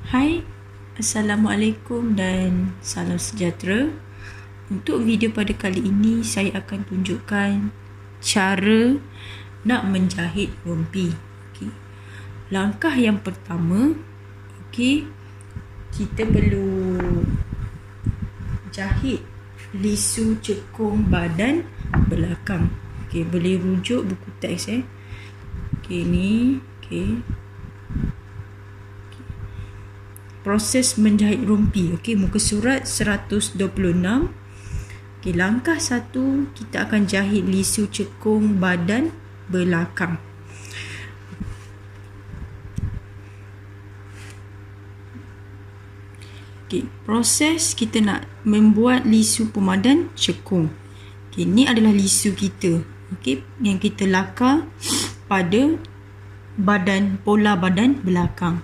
Hai, Assalamualaikum dan salam sejahtera. Untuk video pada kali ini, saya akan tunjukkan cara nak menjahit rompi. Okay. Langkah yang pertama, kita perlu jahit lisu cekung badan belakang. Boleh rujuk buku teks ni. Proses menjahit rompi. Muka surat 126. Langkah 1, kita akan jahit lisu cekung badan belakang. Proses kita nak membuat lisu pemadan cekung. Ini adalah lisu kita. Yang kita lakar pada pola badan belakang.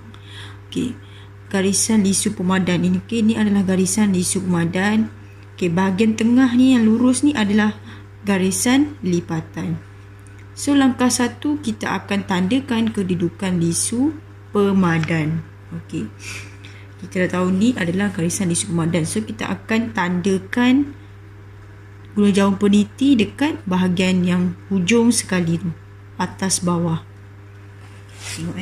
Garisan lisu pemadan ini. Ini adalah garisan lisu pemadan. Bahagian tengah ni yang lurus ni adalah garisan lipatan. So langkah 1, kita akan tandakan kedudukan lisu pemadan. Kita dah tahu ni adalah garisan lisu pemadan. So kita akan tandakan guna jarum peniti dekat bahagian yang hujung sekali tu, atas bawah. Tengok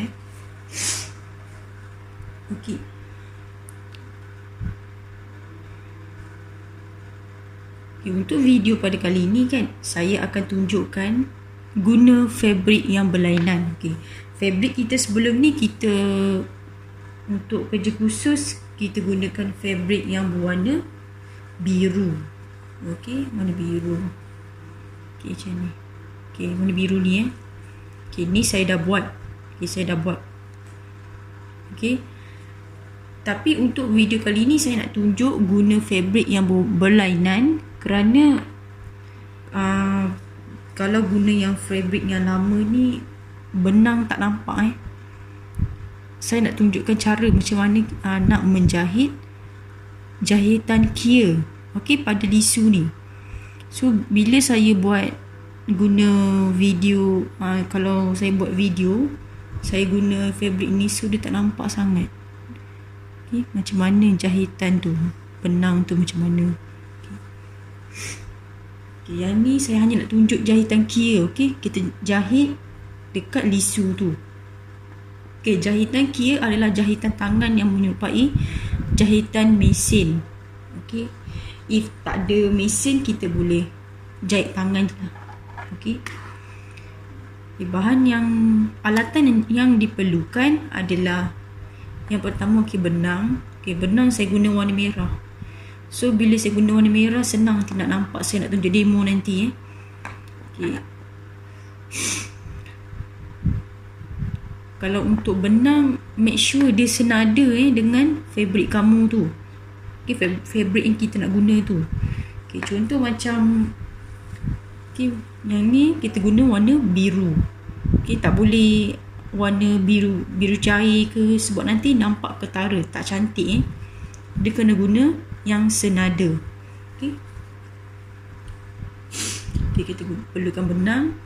untuk video pada kali ini saya akan tunjukkan guna fabrik yang berlainan. Fabrik kita sebelum ni, kita untuk kerja khusus kita gunakan fabrik yang berwarna biru. Warna biru. Macam ni. Warna biru ni ni saya dah buat. Tapi untuk video kali ni saya nak tunjuk guna fabrik yang berlainan, kerana kalau guna yang fabrik yang lama ni benang tak nampak. Saya nak tunjukkan cara macam mana nak menjahit jahitan kia pada lisu ni. So bila saya buat guna video, kalau saya buat video saya guna fabrik ni, so dia tak nampak sangat. Macam mana jahitan tu, benang tu macam mana. Yang ni saya hanya nak tunjuk jahitan kia. Kita jahit dekat lisu tu. Jahitan kia adalah jahitan tangan yang menyerupai jahitan mesin. If tak ada mesin, kita boleh jahit tangan je lah. Bahan yang alatan yang diperlukan adalah yang pertama benang. Benang saya guna warna merah. So bila saya guna warna merah, senang nanti nak nampak. Saya nak tunjuk demo nanti. Kalau untuk benang, make sure dia senada dengan fabrik kamu tu. Fabrik yang kita nak guna tu. Contoh macam yang ni kita guna warna biru. Tak boleh warna biru cair ke, sebab nanti nampak ketara, tak cantik. Dia kena guna yang senada. Kita perlukan benang.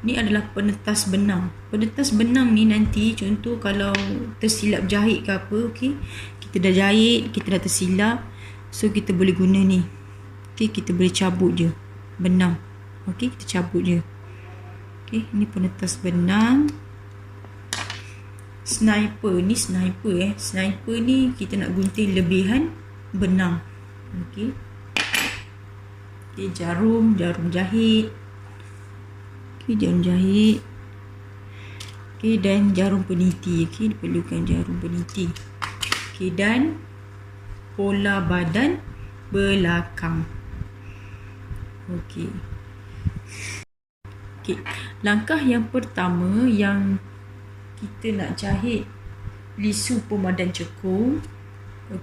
Ni adalah penetas benang. Penetas benang ni nanti contoh kalau tersilap jahit ke apa, kita dah jahit, kita dah tersilap, so kita boleh guna ni. Kita boleh cabut je benang. Kita cabut je. Ni penetas benang. Sniper ni Sniper ni kita nak gunting lebihan benang. Jarum jahit. Jarum jahit. Dan jarum peniti. Diperlukan jarum peniti. Dan pola badan belakang. Langkah yang pertama, yang kita nak jahit lisu pemadan cekung.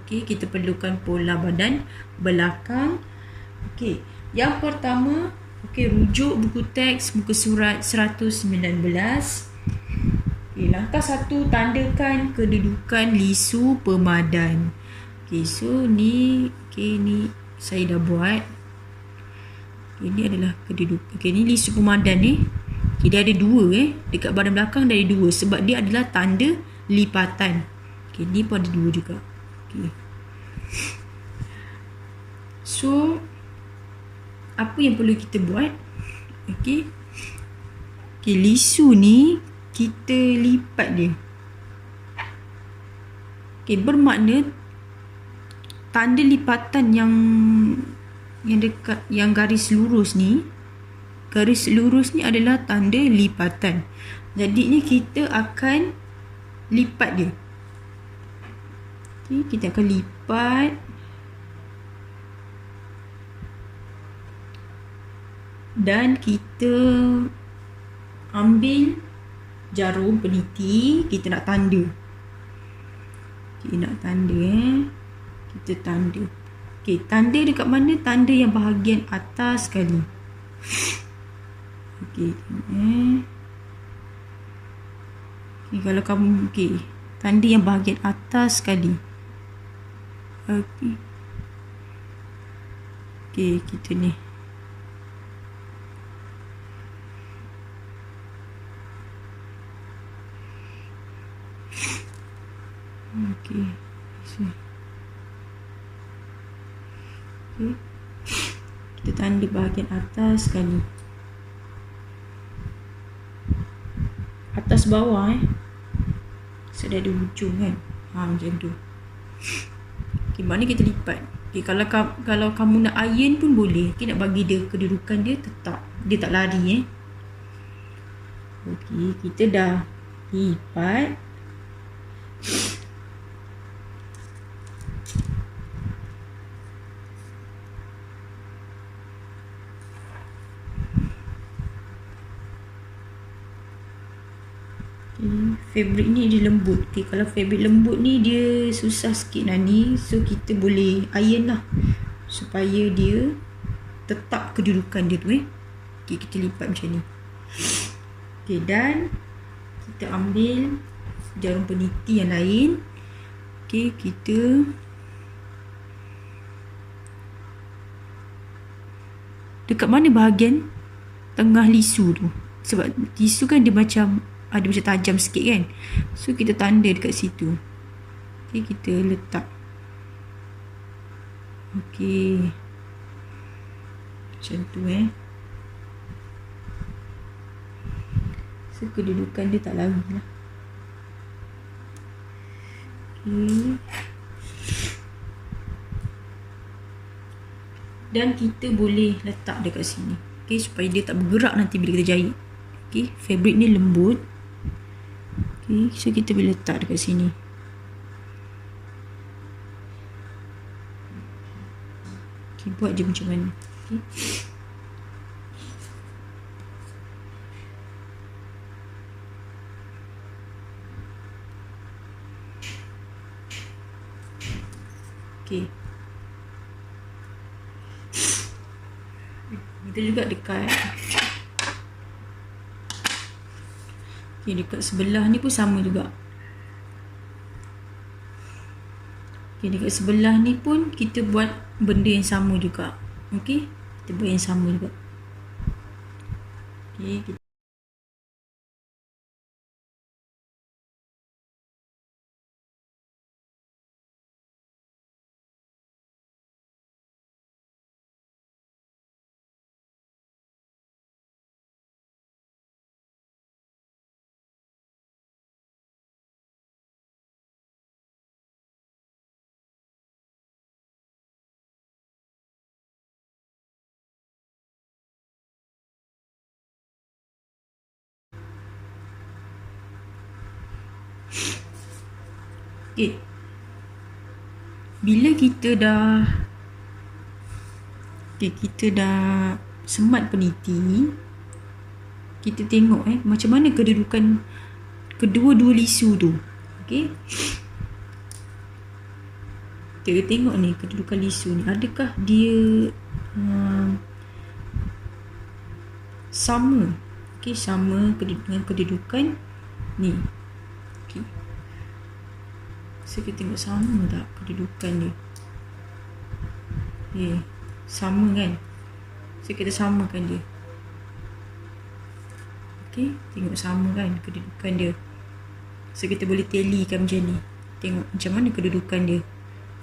Kita perlukan pola badan belakang. Yang pertama, rujuk buku teks muka surat 119. Langkah 1, tandakan kedudukan lisu pemadan. So ni saya dah buat. Ini adalah kedudukan. Ni lisu pemadan ni. Dia ada 2 dekat badan belakang dia ada 2, sebab dia adalah tanda lipatan. Okay, ni pun ada 2 juga. Okay. So, apa yang perlu kita buat? Okay. Okay, lisu ni kita lipat dia. Okay, bermakna tanda lipatan yang dekat, yang garis lurus ni adalah tanda lipatan. Jadinya kita akan lipat dia. Okay, kita akan lipat dan kita ambil jarum peniti, kita nak tanda. Okay, nak tanda kita tanda. Okay, tanda dekat mana? Tanda yang bahagian atas sekali. Okay, okay, kalau kamu tanda yang bahagian atas sekali. Okay, kita ni. Okay, kita tanda bahagian atas sekali. Atas bawah so dia ada hujung kan. Macam tu. Okay, mana kita lipat. Okay, kalau kamu nak iron pun boleh. Okay, nak bagi dia kedudukan dia tetap, dia tak lari Okay, kita dah lipat. Fabric ni dia lembut. Okay, kalau fabric lembut ni dia susah sikit nak ni. So kita boleh iron lah supaya dia tetap kedudukan dia tu Okay, kita lipat macam ni. Okay, dan kita ambil jarum peniti yang lain. Okay, kita dekat mana bahagian tengah lisu tu. Sebab lisu kan dia macam ada macam tajam sikit kan. So kita tanda dekat situ. Okay, kita letak. Okay, macam tu So kedudukan dia tak lari lah. Okay, dan kita boleh letak dekat sini. Okay, supaya dia tak bergerak nanti bila kita jahit. Okay, fabric ni lembut. Okay, so kita boleh letak dekat sini. Okay, buat dia macam mana. Okay. Okay. Kita juga dekat dekat sebelah ni pun sama juga. Dekat sebelah ni pun kita buat benda yang sama juga. Kita buat yang sama juga. Kita bila kita dah semat peniti, kita tengok macam mana kedudukan kedua-dua lisu tu. Kita tengok ni kedudukan lisu ni, adakah dia sama sama dengan kedudukan ni. So kita tengok sama tak kedudukan dia. Sama kan. So kita samakan dia. Tengok sama kan kedudukan dia. So kita boleh tallykan macam ni. Tengok macam mana kedudukan dia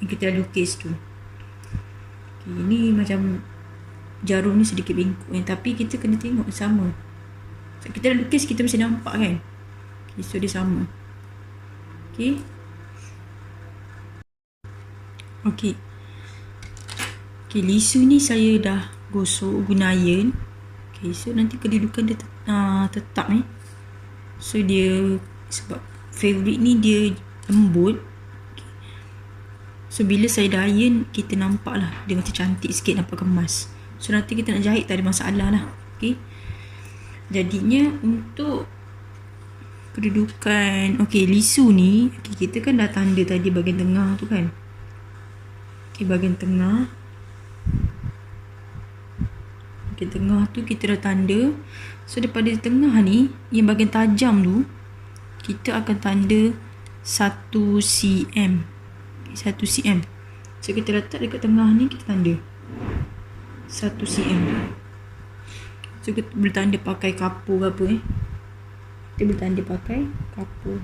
yang kita dah lukis tu. Okay, ni macam jarum ni sedikit bengkok tapi kita kena tengok sama. So kita dah lukis, kita mesti nampak kan. Okay, so dia sama. Okay. Okay, lisu ni saya dah gosok guna iron. Okay, so nanti kedudukan dia tetap ni. So dia sebab fabric ni dia lembut. Okay. So bila saya dah iron, kita nampak lah dia macam cantik sikit, nampak kemas. So nanti kita nak jahit tak ada masalah lah. Okay. Jadinya untuk kedudukan lisu ni, kita kan dah tanda tadi bahagian tengah tu kan. Bahagian tengah tu kita dah tanda. So daripada tengah ni, yang bahagian tajam tu, kita akan tanda 1 cm. 1 cm. So kita letak dekat tengah ni, kita tanda 1 cm. So kita boleh tanda pakai kapur ke apa kita boleh tanda pakai kapur.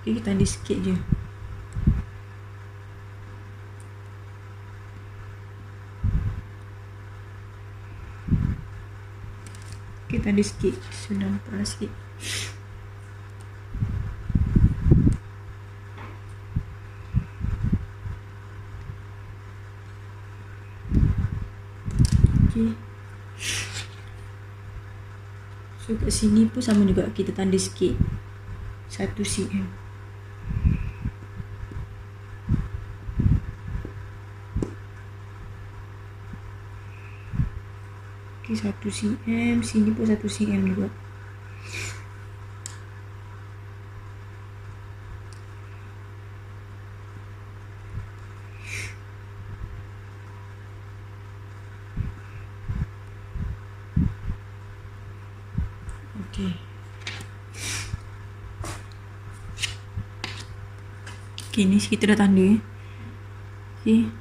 Okay, kita tanda sikit je. Okay, tanda sikit. So nampaklah sikit. Okay. So kat sini pun sama juga, kita tanda sikit 1 cm. Okay, 1 cm. Sini pun 1 cm juga. Okay. Okay, ni kita dah tanda. Okay.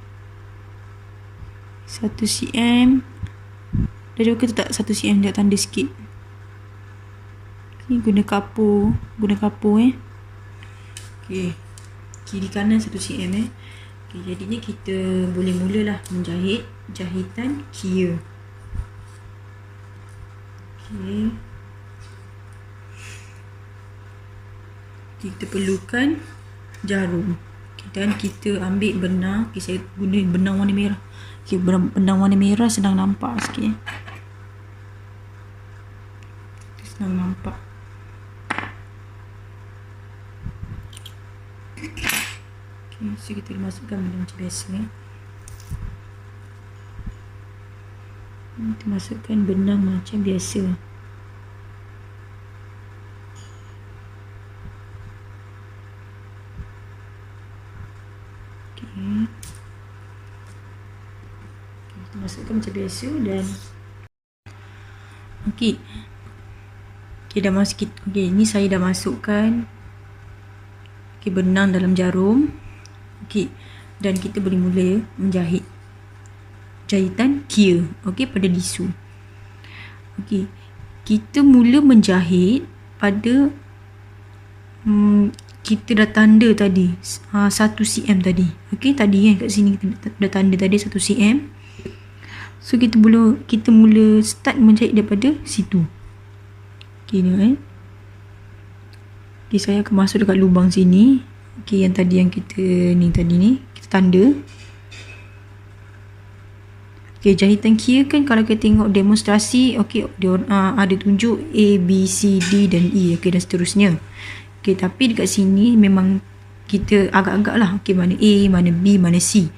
1 cm. Dah juga kita tak 1 cm, dia tanda sikit. Okay, guna kapur. Okay. Kiri kanan 1 cm Okay, jadinya kita boleh mulalah menjahit jahitan kia. Okay. Kita perlukan jarum. Dan kita ambil benang. Okay, saya guna benang warna merah. Okay, benang warna merah senang nampak sikit. Senang nampak. Okay, so kita masukkan benang macam biasa. Kita masukkan benang macam biasa. Kita masukkan macam biasa dan okey. Dah masuk. Okey, ni saya dah masukkan benang dalam jarum. Okey, dan kita boleh mula menjahit jahitan kia, okey, pada lisu. Okey, kita mula menjahit pada kita dah tanda tadi 1 cm tadi. Okey, tadi kan kat sini kita dah tanda tadi 1 cm. So kita mula start menjahit daripada situ. Okey, ni okey, saya akan masuk dekat lubang sini. Okey, yang kita kita tanda. Okey, jahitan kia kan kalau kita tengok demonstrasi, okey, dia ada tunjuk A, B, C, D dan E, okey, dan seterusnya. Okey, tapi dekat sini memang kita agak-agak lah, okey, mana A, mana B, mana C.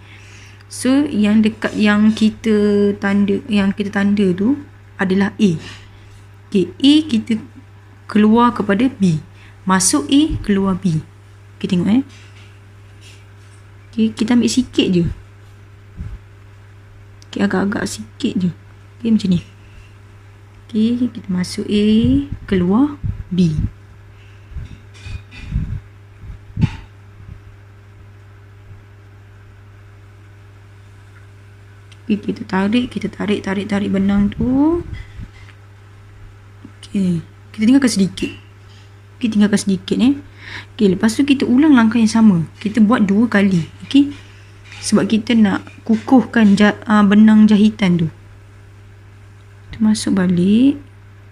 So yang dekat yang kita tanda tu adalah A. Okey, A kita keluar kepada B. Masuk A, keluar B. Okey, tengok Okey, kita ambil sikit je. Okey, agak-agak sikit je. Okey, macam ni. Okey, kita masuk A, keluar B. Okay, kita tarik benang tu. Kita tinggalkan sedikit. Kita tinggalkan sedikit lepas tu kita ulang langkah yang sama. Kita buat 2 kali. Sebab kita nak kukuhkan benang jahitan tu. Kita masuk balik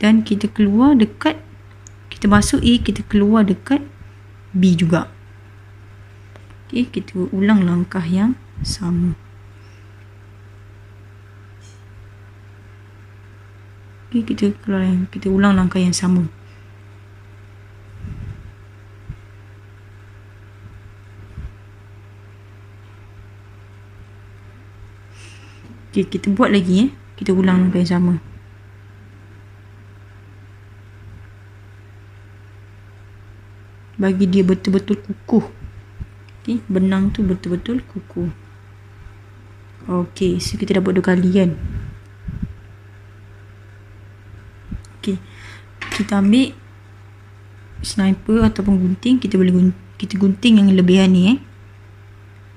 dan kita keluar dekat, kita masuk A, kita keluar dekat B juga. Kita ulang langkah yang sama. Kita ulang langkah yang sama. Kita buat lagi kita ulang langkah yang sama. Bagi dia betul-betul kukuh. Benang tu betul-betul kukuh. So kita dah buat 2 kali kan. Kita ambil sniper ataupun gunting. Kita boleh kita gunting yang lebihan ni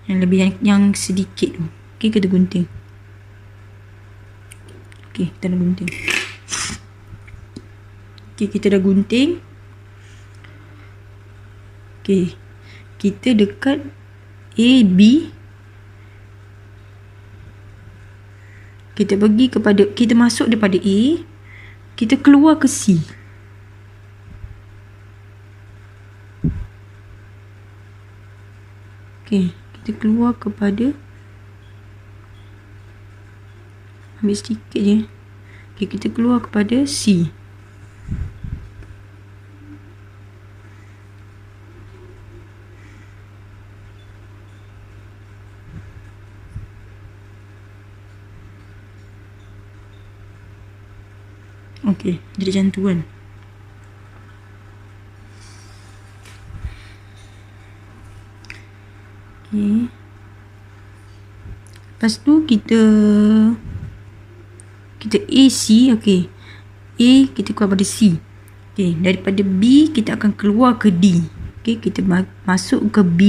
yang lebihan yang sedikit tu. Kita gunting. Kita dah gunting. Kita dah gunting. Kita dekat A, B. Kita pergi kepada, kita masuk daripada A, kita keluar ke C. Kita keluar kepada, ambil sedikit je. Kita keluar kepada C. Jadi macam tu kan. Lepas tu kita AC. A kita keluar pada C. Daripada B kita akan keluar ke D. Kita masuk ke B.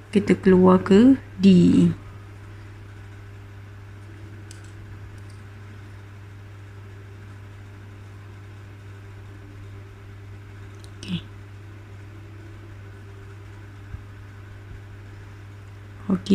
Kita keluar ke D. Tu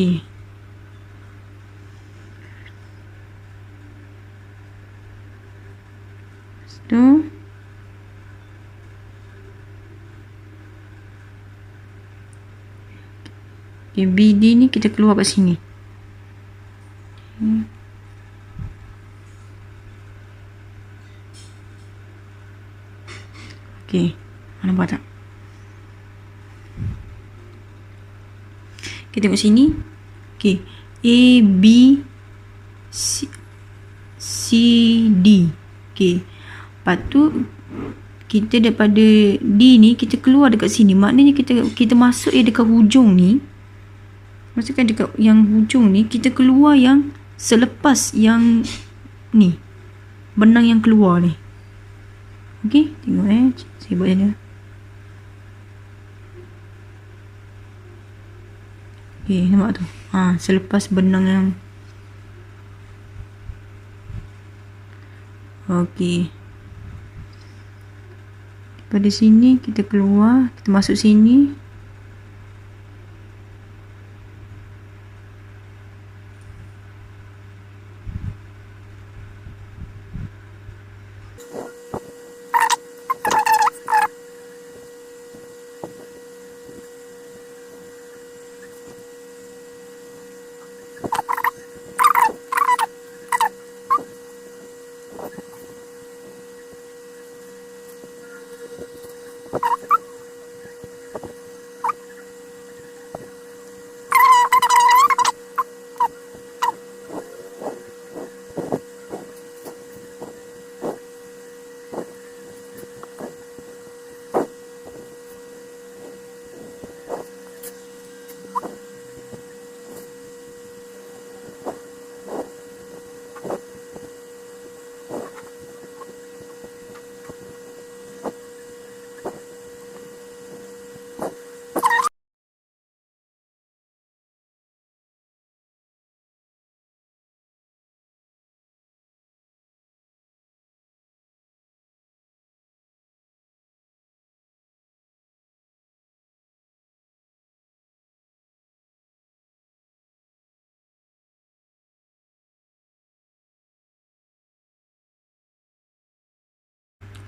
BD ni kita keluar kat sini. Nampak tak? Kita tengok sini. A, B, C, D. Lepas tu kita daripada D ni kita keluar dekat sini. Maknanya kita masuk dekat hujung ni. Maksudkan dekat yang hujung ni kita keluar yang selepas yang ni. Benang yang keluar ni. Tengok saya buat dia. Nampak tu. Selepas benang yang pada sini kita keluar, kita masuk sini.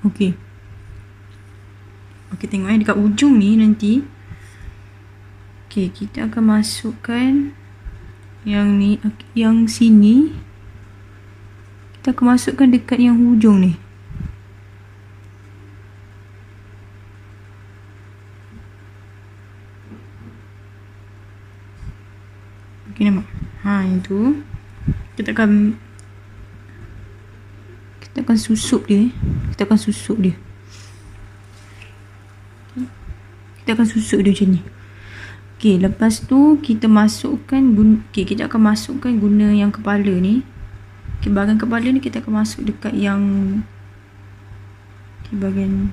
Okey. Okey, tengok dekat ujung ni nanti. Okey, kita akan masukkan yang ni, yang sini. Kita akan masukkan dekat yang hujung ni. Okey, nampak? Yang tu. Kita akan susup dia. Kita akan susup dia macam ni. Okey, lepas tu kita masukkan kita akan masukkan guna yang kepala ni. Okey, bahagian kepala ni kita akan masuk dekat yang bahagian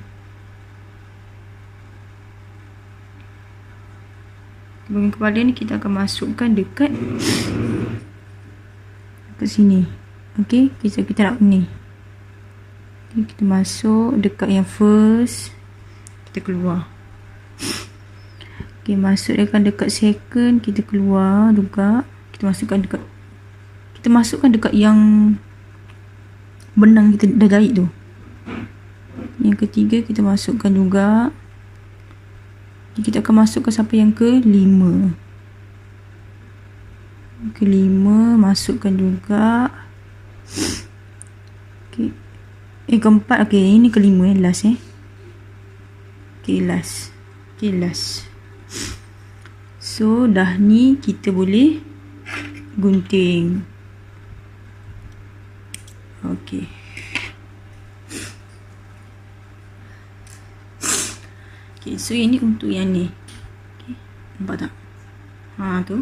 kepala ni kita akan masukkan dekat sini. Okey, kita nak ni. Okay, kita masuk dekat yang first, kita keluar. Okey, dekat second, kita keluar juga. Kita masukkan dekat yang benang kita dah jahit tu. Yang ketiga kita masukkan juga. Kita akan masukkan sampai yang kelima. Kelima masukkan juga. Okey. Keempat. Okey, ini kelima last Okey, last. So dah ni kita boleh gunting. Okey. Okey, so ini untuk yang ni. Okey, nampak tak? Tu.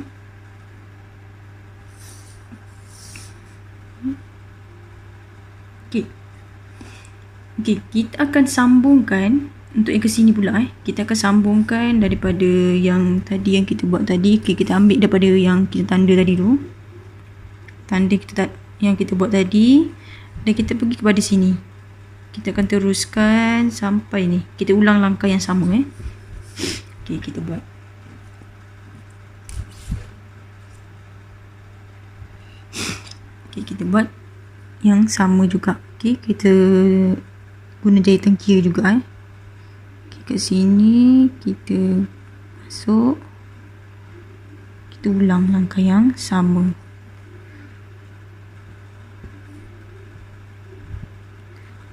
Okey, kita akan sambungkan untuk yang ke sini pula Kita akan sambungkan daripada yang tadi yang kita buat tadi. Okey, kita ambil daripada yang kita tanda tadi tu. Tanda yang kita buat tadi, dan kita pergi kepada sini. Kita akan teruskan sampai ni. Kita ulang langkah yang sama Okey, kita buat. Okey, kita buat yang sama juga. Okey, kita guna jahitan kira juga Okey, kat sini kita masuk. Kita ulang langkah yang sama.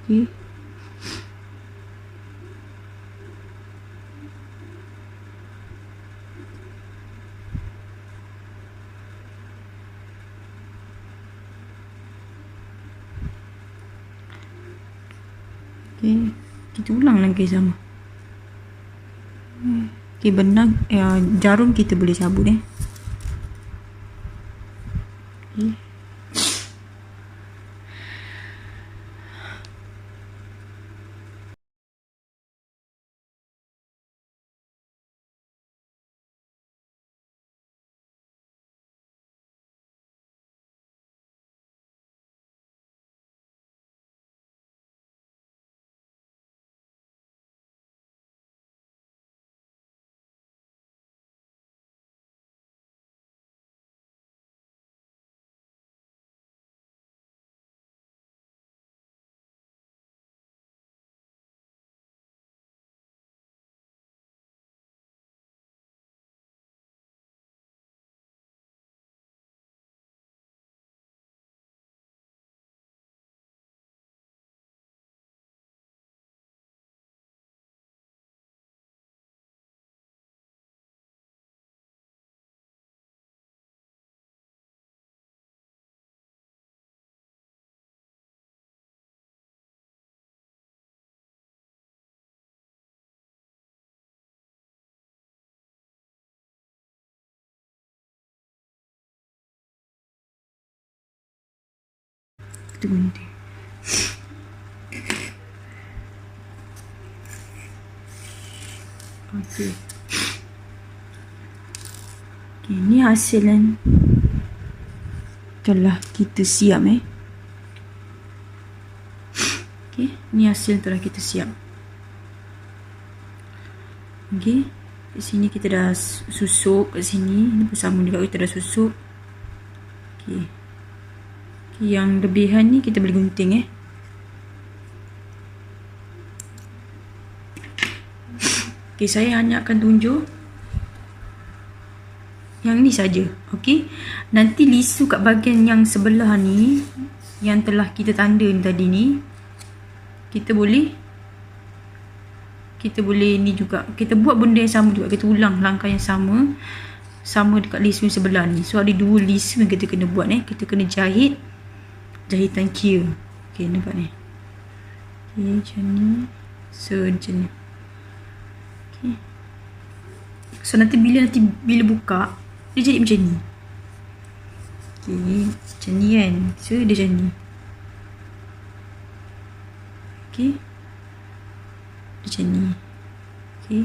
Okey. Okey, kita ulang lagi sama. Okey, benang jarum kita boleh cabut Okey. Kita gunting. Okey. Okey, ni hasil kan. Telah kita siap Okey, ni hasil telah kita siap. Okey, kat sini kita dah susup kat sini. Ni bersama juga kita dah susup. Okey. Yang lebihan ni kita boleh gunting Okey, saya hanya akan tunjuk yang ni saja. Okey, nanti lisu kat bahagian yang sebelah ni yang telah kita tanda ni tadi ni, kita boleh ni juga, kita buat benda yang sama juga, kita ulang langkah yang sama dekat lisu yang sebelah ni. So ada dua lisu yang kita kena buat kita kena jahit jahitan kira. Okey, nampak ni. Okey, macam ni. So macam ni. Okey. So nanti bila buka dia jadi macam ni. Okey, macam ni kan. So dia macam ni. Okey. Macam ni. Okey.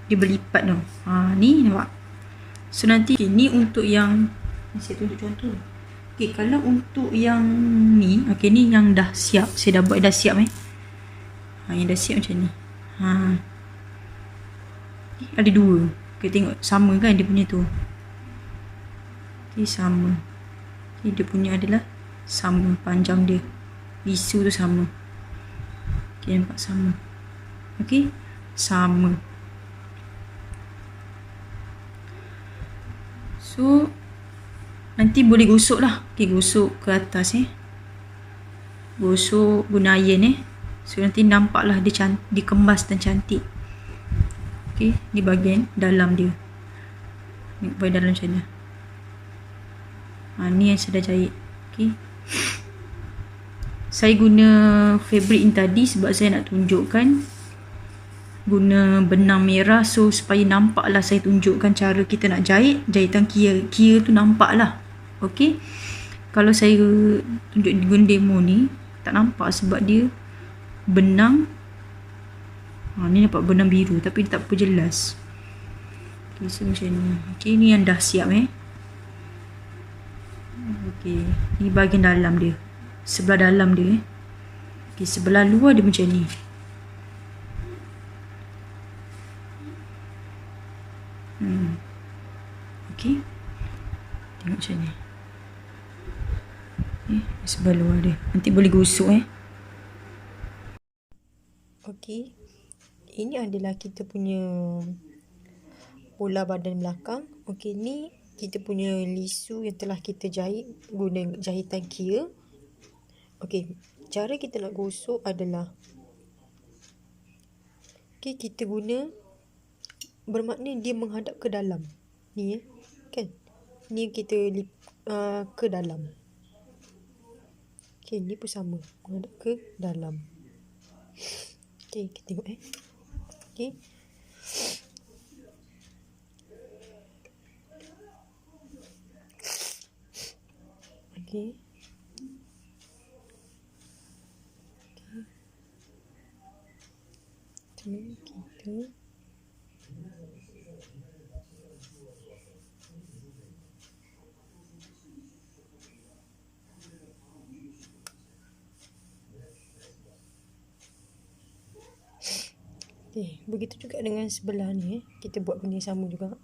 Dia berlipat tau. Ni nampak. So nanti ni untuk yang saya tunjuk contoh. Okey, kalau untuk yang ni, okey ni yang dah siap. Saya dah buat dah siap yang dah siap macam ni. Ada dua. Okey, tengok sama kan dia punya tu. Okey, sama. Okey, dia punya adalah sama panjang dia. Lisu tu sama. Okey, nampak sama. Okey, sama. So nanti boleh gosok lah. Okey, gosok ke atas gosok guna iron so nanti nampak lah dia dikemas dan cantik. Okey, ni bahagian dalam dia. Ni bahagian dalam macam ni. Ni yang saya dah jahit. Okey, saya guna fabric ni tadi sebab saya nak tunjukkan guna benang merah, so supaya nampak lah saya tunjukkan cara kita nak jahit jahitan kira tu nampak lah. Okey, kalau saya tunjuk guna demo ni tak nampak sebab dia benang ni nampak benang biru tapi tak apa jelas. Okey, so macam ni. Okey, ni yang dah siap Okey, ni bahagian dalam dia, sebelah dalam dia Okey, sebelah luar dia macam ni. Okey, tengok macam ni. Sebelah luar dia. Nanti boleh gosok Okey, ini adalah kita punya pola badan belakang. Okey, ni kita punya lisu yang telah kita jahit guna jahitan kira. Okey, cara kita nak gosok adalah okey, kita guna bermakna dia menghadap ke dalam. Ni kan. Ni kita ke dalam. Okey, ni pun sama, menghadap ke dalam. Okey, kita tengok Okey. Okey. Kita begitu juga dengan sebelah ni kita buat benda yang sama juga.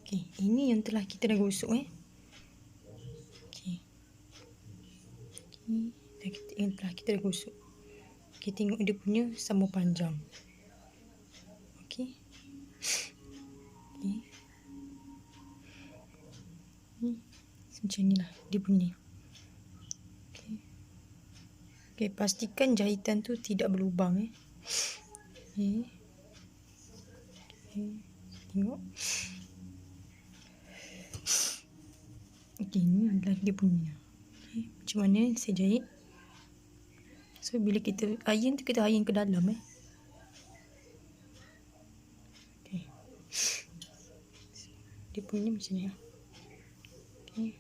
Okey, ini yang telah kita dah gosok Okey. Yang telah kita dah gosok. Okey, tengok dia punya sama panjang. Okey. Okey. Macam ni lah dia punya. Okey. Okey, pastikan jahitan tu tidak berlubang Okey. Okey, tengok. Okey, ni adalah dia punya. Macam mana saya jahit. So bila kita iron tu, kita iron ke dalam Okey. Dia punya macam ni Okey.